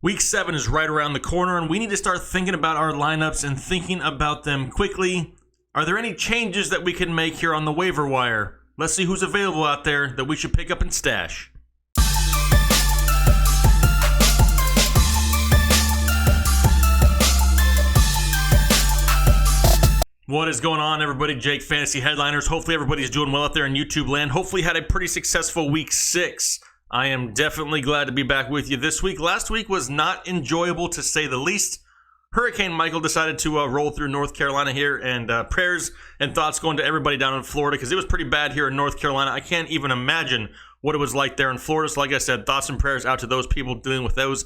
Week 7 is right around the corner, and we need to start thinking about our lineups and thinking about them quickly. Are there any changes that we can make here on the waiver wire? Let's see who's available out there that we should pick up and stash. What is going on, everybody? Jake, Fantasy Headliners. Hopefully everybody's doing well out there in YouTube land. Hopefully had a pretty successful week 6. I am definitely glad to be back with you this week. Last week was not enjoyable, to say the least. Hurricane Michael decided to roll through North Carolina here, and prayers and thoughts going to everybody down in Florida, because it was pretty bad here in North Carolina. I can't even imagine what it was like there in Florida. So like I said, thoughts and prayers out to those people dealing with those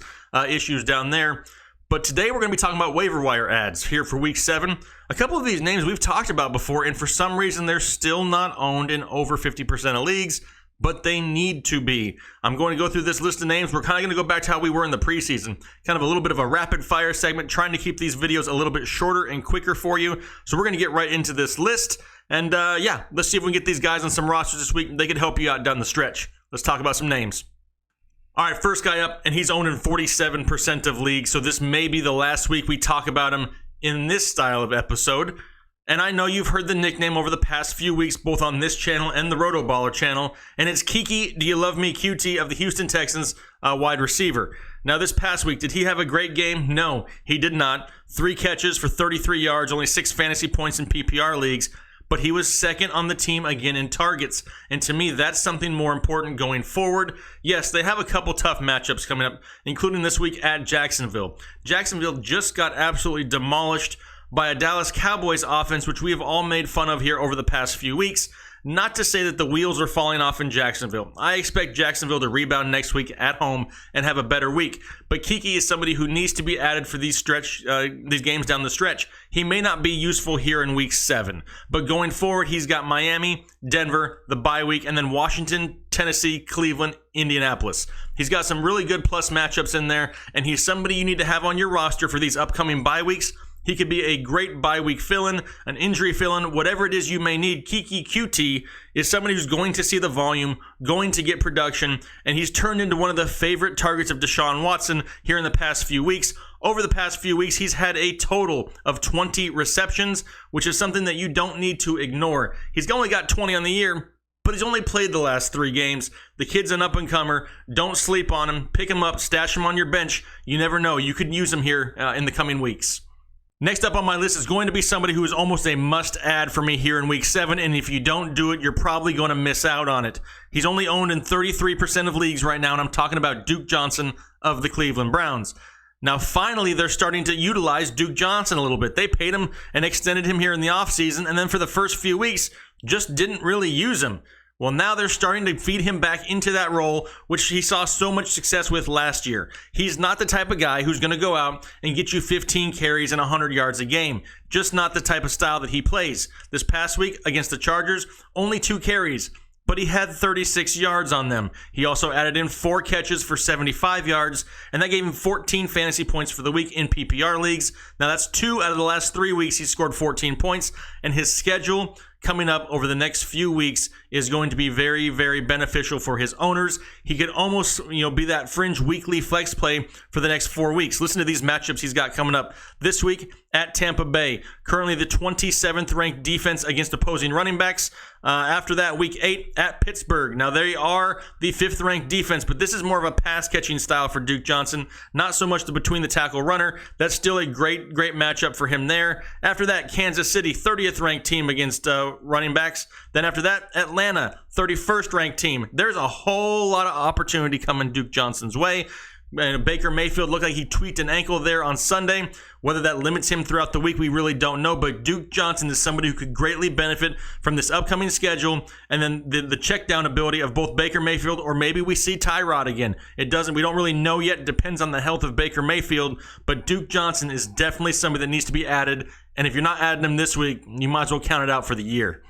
issues down there. But today we're going to be talking about waiver wire ads here for week 7. A couple of these names we've talked about before, and for some reason they're still not owned in over 50% of leagues, but they need to be. I'm going to go through this list of names. We're kind of going to go back to how we were in the preseason. Kind of a little bit of a rapid fire segment, trying to keep these videos a little bit shorter and quicker for you. So we're going to get right into this list. And yeah, let's see if we can get these guys on some rosters this week. They could help you out down the stretch. Let's talk about some names. All right, first guy up, and he's owned in 47% of leagues. So this may be the last week we talk about him in this style of episode. And I know you've heard the nickname over the past few weeks, both on this channel and the RotoBaller channel, and it's Kiki, do you love me, Coutee of the Houston Texans, wide receiver. Now this past week, did he have a great game? No, he did not. 3 catches for 33 yards, only 6 fantasy points in PPR leagues, but he was second on the team again in targets. And to me, that's something more important going forward. Yes, they have a couple tough matchups coming up, including this week at Jacksonville. Jacksonville just got absolutely demolished by a Dallas Cowboys offense, which we have all made fun of here over the past few weeks. Not to say that the wheels are falling off in Jacksonville. I expect Jacksonville to rebound next week at home and have a better week. But Kiki is somebody who needs to be added for these games down the stretch. He may not be useful here in week 7, but going forward, he's got Miami, Denver, the bye week, and then Washington, Tennessee, Cleveland, Indianapolis. He's got some really good plus matchups in there, and he's somebody you need to have on your roster for these upcoming bye weeks. He could be a great bye week fill-in, an injury fill-in, whatever it is you may need. Kiki Coutee is somebody who's going to see the volume, going to get production, and he's turned into one of the favorite targets of Deshaun Watson here in the past few weeks. Over the past few weeks, he's had a total of 20 receptions, which is something that you don't need to ignore. He's only got 20 on the year, but he's only played the last 3 games. The kid's an up-and-comer. Don't sleep on him. Pick him up, stash him on your bench. You never know. You could use him here in the coming weeks. Next up on my list is going to be somebody who is almost a must-add for me here in week 7, and if you don't do it, you're probably going to miss out on it. He's only owned in 33% of leagues right now, and I'm talking about Duke Johnson of the Cleveland Browns. Now, finally, they're starting to utilize Duke Johnson a little bit. They paid him and extended him here in the offseason, and then for the first few weeks, just didn't really use him. Well, now they're starting to feed him back into that role, which he saw so much success with last year. He's not the type of guy who's going to go out and get you 15 carries and 100 yards a game. Just not the type of style that he plays. This past week against the Chargers, only 2 carries, but he had 36 yards on them. He also added in 4 catches for 75 yards, and that gave him 14 fantasy points for the week in PPR leagues. Now, that's 2 out of the last 3 weeks he scored 14 points, and his schedule coming up over the next few weeks is going to be very, very beneficial for his owners. He could almost, be that fringe weekly flex play for the next 4 weeks. Listen to these matchups he's got coming up this week at Tampa Bay. Currently the 27th ranked defense against opposing running backs. After that, week 8 at Pittsburgh. Now, they are the 5th ranked defense, but this is more of a pass catching style for Duke Johnson. Not so much the between the tackle runner. That's still a great, great matchup for him there. After that, Kansas City, 30th ranked team against running backs. Then after that, Atlanta, 31st ranked team. There's a whole lot of opportunity coming Duke Johnson's way. And Baker Mayfield looked like he tweaked an ankle there on Sunday. Whether that limits him throughout the week, we really don't know. But Duke Johnson is somebody who could greatly benefit from this upcoming schedule. And then the check down ability of both Baker Mayfield, or maybe we see Tyrod again. We don't really know yet. It depends on the health of Baker Mayfield. But Duke Johnson is definitely somebody that needs to be added. And if you're not adding him this week, you might as well count it out for the year.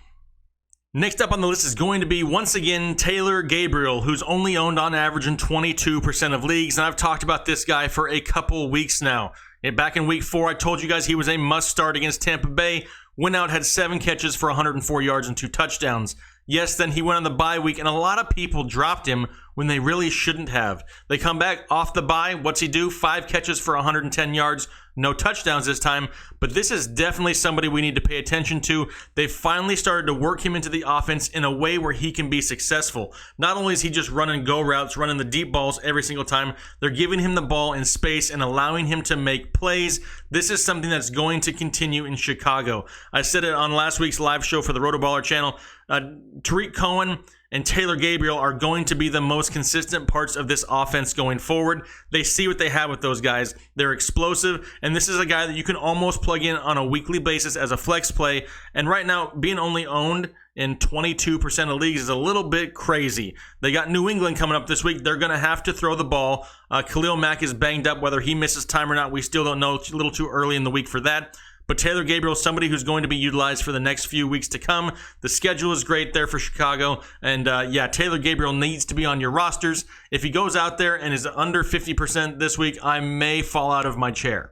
Next up on the list is going to be, once again, Taylor Gabriel, who's only owned on average in 22% of leagues. And I've talked about this guy for a couple weeks now. And back in week 4, I told you guys he was a must start against Tampa Bay. Went out, had 7 catches for 104 yards and 2 touchdowns. Yes, then he went on the bye week, and a lot of people dropped him when they really shouldn't have. They come back off the bye. What's he do? 5 catches for 110 yards. No touchdowns this time, but this is definitely somebody we need to pay attention to. They finally started to work him into the offense in a way where he can be successful. Not only is he just running go routes, running the deep balls every single time, they're giving him the ball in space and allowing him to make plays. This is something that's going to continue in Chicago. I said it on last week's live show for the RotoBaller channel. Tariq Cohen and Taylor Gabriel are going to be the most consistent parts of this offense going forward. They see what they have with those guys. They're explosive, and this is a guy that you can almost plug in on a weekly basis as a flex play. And right now, being only owned in 22% of leagues is a little bit crazy. They got New England coming up this week. They're going to have to throw the ball. Khalil Mack is banged up. Whether he misses time or not, we still don't know. It's a little too early in the week for that. But Taylor Gabriel is somebody who's going to be utilized for the next few weeks to come. The schedule is great there for Chicago. And Taylor Gabriel needs to be on your rosters. If he goes out there and is under 50% this week, I may fall out of my chair.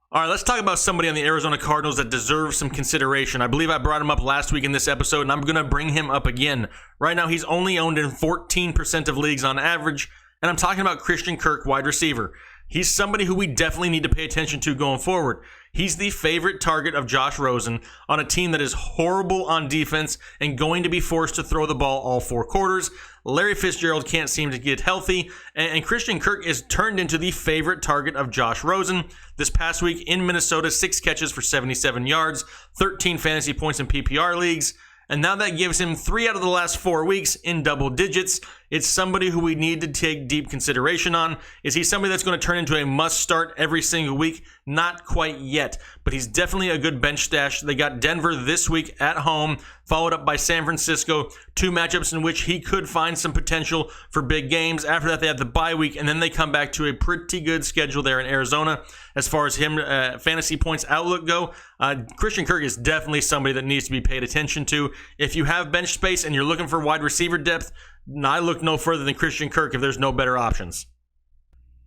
All right, let's talk about somebody on the Arizona Cardinals that deserves some consideration. I believe I brought him up last week in this episode, and I'm going to bring him up again. Right now, he's only owned in 14% of leagues on average, and I'm talking about Christian Kirk, wide receiver. He's somebody who we definitely need to pay attention to going forward. He's the favorite target of Josh Rosen on a team that is horrible on defense and going to be forced to throw the ball all 4 quarters. Larry Fitzgerald can't seem to get healthy, and Christian Kirk is turned into the favorite target of Josh Rosen. This past week in Minnesota, 6 catches for 77 yards, 13 fantasy points in PPR leagues. And now that gives him 3 out of the last 4 weeks in double digits. It's somebody who we need to take deep consideration on. Is he somebody that's going to turn into a must start every single week? Not quite yet, but he's definitely a good bench stash. They got Denver this week at home, followed up by San Francisco. 2 matchups in which he could find some potential for big games. After that, they have the bye week, and then they come back to a pretty good schedule there in Arizona. As far as him fantasy points outlook go, Christian Kirk is definitely somebody that needs to be paid attention to. If you have bench space and you're looking for wide receiver depth, I look no further than Christian Kirk if there's no better options.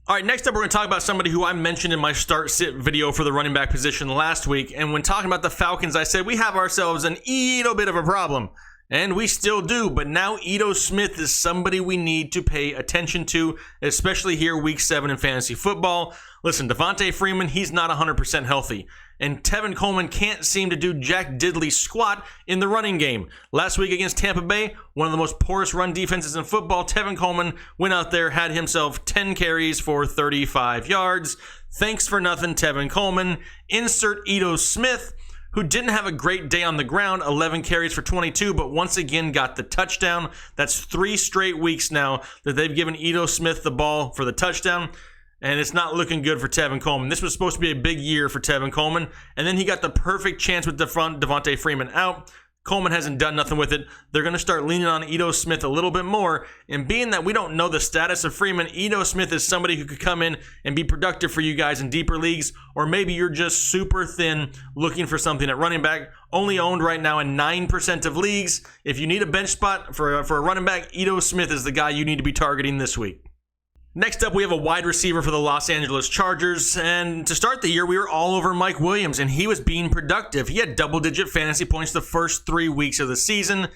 All right, next up, we're going to talk about somebody who I mentioned in my start-sit video for the running back position last week. And when talking about the Falcons, I said we have ourselves an little bit of a problem. And we still do, but now Ito Smith is somebody we need to pay attention to, especially here week 7 in fantasy football. Listen, Devontae Freeman, he's not 100% healthy. And Tevin Coleman can't seem to do jack diddly squat in the running game. Last week against Tampa Bay, one of the most porous run defenses in football, Tevin Coleman went out there, had himself 10 carries for 35 yards. Thanks for nothing, Tevin Coleman. Insert Ito Smith, who didn't have a great day on the ground, 11 carries for 22, but once again got the touchdown. That's 3 straight weeks now that they've given Ito Smith the ball for the touchdown. And it's not looking good for Tevin Coleman. This was supposed to be a big year for Tevin Coleman. And then he got the perfect chance with Devontae Freeman out. Coleman hasn't done nothing with it. They're going to start leaning on Ito Smith a little bit more. And being that we don't know the status of Freeman, Ito Smith is somebody who could come in and be productive for you guys in deeper leagues. Or maybe you're just super thin looking for something at running back. Only owned right now in 9% of leagues. If you need a bench spot for a running back, Ito Smith is the guy you need to be targeting this week. Next up, we have a wide receiver for the Los Angeles Chargers, and to start the year, we were all over Mike Williams, and he was being productive. He had double-digit fantasy points the first 3 weeks of the season,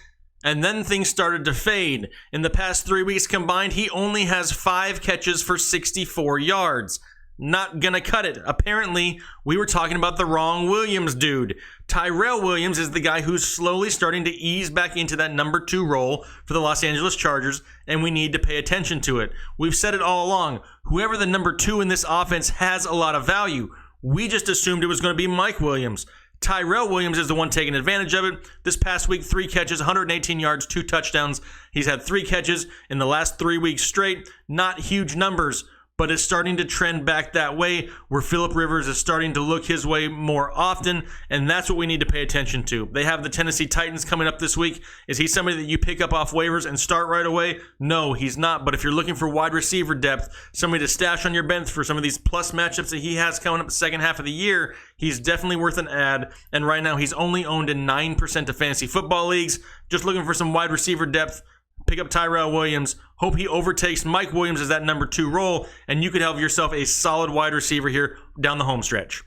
and then things started to fade. In the past 3 weeks combined, he only has 5 catches for 64 yards. Not gonna cut it. Apparently, we were talking about the wrong Williams dude. Tyrell Williams is the guy who's slowly starting to ease back into that number 2 role for the Los Angeles Chargers, and we need to pay attention to it. We've said it all along. Whoever the number 2 in this offense has a lot of value. We just assumed it was going to be Mike Williams. Tyrell Williams is the one taking advantage of it. This past week, 3 catches, 118 yards, 2 touchdowns. He's had 3 catches in the last 3 weeks straight. Not huge numbers, but it's starting to trend back that way where Phillip Rivers is starting to look his way more often, and that's what we need to pay attention to. They have the Tennessee Titans coming up this week. Is he somebody that you pick up off waivers and start right away? No, he's not, but if you're looking for wide receiver depth, somebody to stash on your bench for some of these plus matchups that he has coming up the second half of the year, he's definitely worth an ad, and right now he's only owned in 9% of fantasy football leagues. Just looking for some wide receiver depth, pick up Tyrell Williams. Hope he overtakes Mike Williams as that number 2 role, and you could have yourself a solid wide receiver here down the home stretch.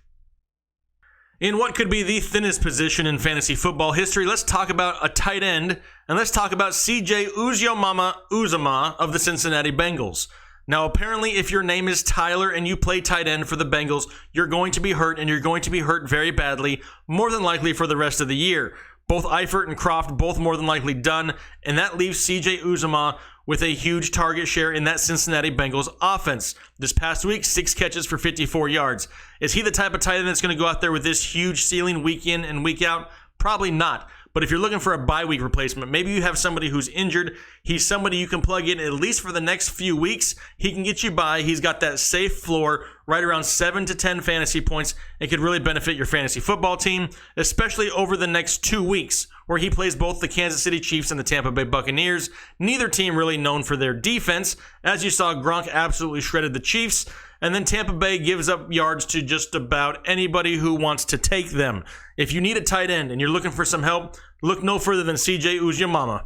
In what could be the thinnest position in fantasy football history, let's talk about a tight end, and let's talk about CJ Uzomah of the Cincinnati Bengals. Now, apparently, if your name is Tyler and you play tight end for the Bengals, you're going to be hurt, and you're going to be hurt very badly, more than likely for the rest of the year. Both Eifert and Croft both more than likely done, and that leaves CJ Uzomah with a huge target share in that Cincinnati Bengals offense. This past week, 6 catches for 54 yards. Is he the type of tight end that's going to go out there with this huge ceiling week in and week out? Probably not. But if you're looking for a bye week replacement, maybe you have somebody who's injured. He's somebody you can plug in at least for the next few weeks. He can get you by. He's got that safe floor right around 7 to 10 fantasy points. It could really benefit your fantasy football team, especially over the next 2 weeks, where he plays both the Kansas City Chiefs and the Tampa Bay Buccaneers. Neither team really known for their defense. As you saw, Gronk absolutely shredded the Chiefs. And then Tampa Bay gives up yards to just about anybody who wants to take them. If you need a tight end and you're looking for some help, look no further than CJ Uzomah.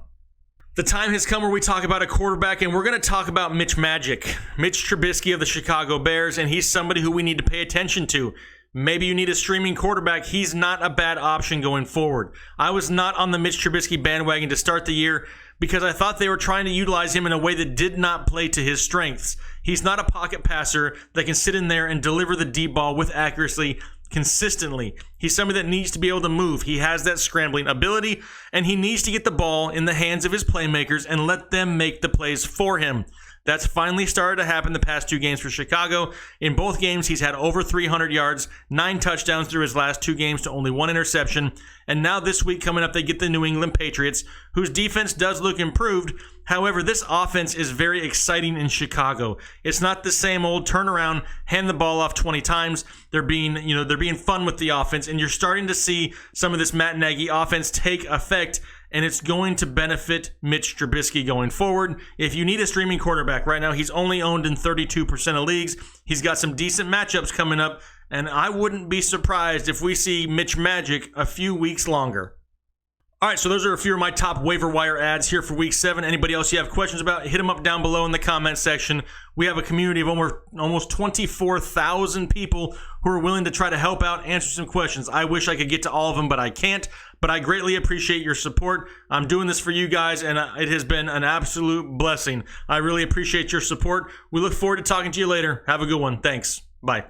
The time has come where we talk about a quarterback, and we're going to talk about Mitch Trubisky of the Chicago Bears, and he's somebody who we need to pay attention to. Maybe you need a streaming quarterback. He's not a bad option going forward. I was not on the Mitch Trubisky bandwagon to start the year because I thought they were trying to utilize him in a way that did not play to his strengths. He's not a pocket passer that can sit in there and deliver the deep ball with accuracy consistently. He's somebody that needs to be able to move. He has that scrambling ability, and he needs to get the ball in the hands of his playmakers and let them make the plays for him. That's finally started to happen the past 2 games for Chicago. In both games, he's had over 300 yards, 9 touchdowns through his last 2 games to only 1 interception. And now this week coming up, they get the New England Patriots, whose defense does look improved. However, this offense is very exciting in Chicago. It's not the same old turnaround, hand the ball off 20 times. They're being fun with the offense, and you're starting to see some of this Matt Nagy offense take effect. And it's going to benefit Mitch Trubisky going forward. If you need a streaming quarterback right now, he's only owned in 32% of leagues. He's got some decent matchups coming up, and I wouldn't be surprised if we see Mitch Magic a few weeks longer. All right, so those are a few of my top waiver wire ads here for week 7. Anybody else you have questions about, hit them up down below in the comment section. We have a community of almost 24,000 people who are willing to try to help out, answer some questions. I wish I could get to all of them, but I can't. But I greatly appreciate your support. I'm doing this for you guys, and it has been an absolute blessing. I really appreciate your support. We look forward to talking to you later. Have a good one. Thanks. Bye.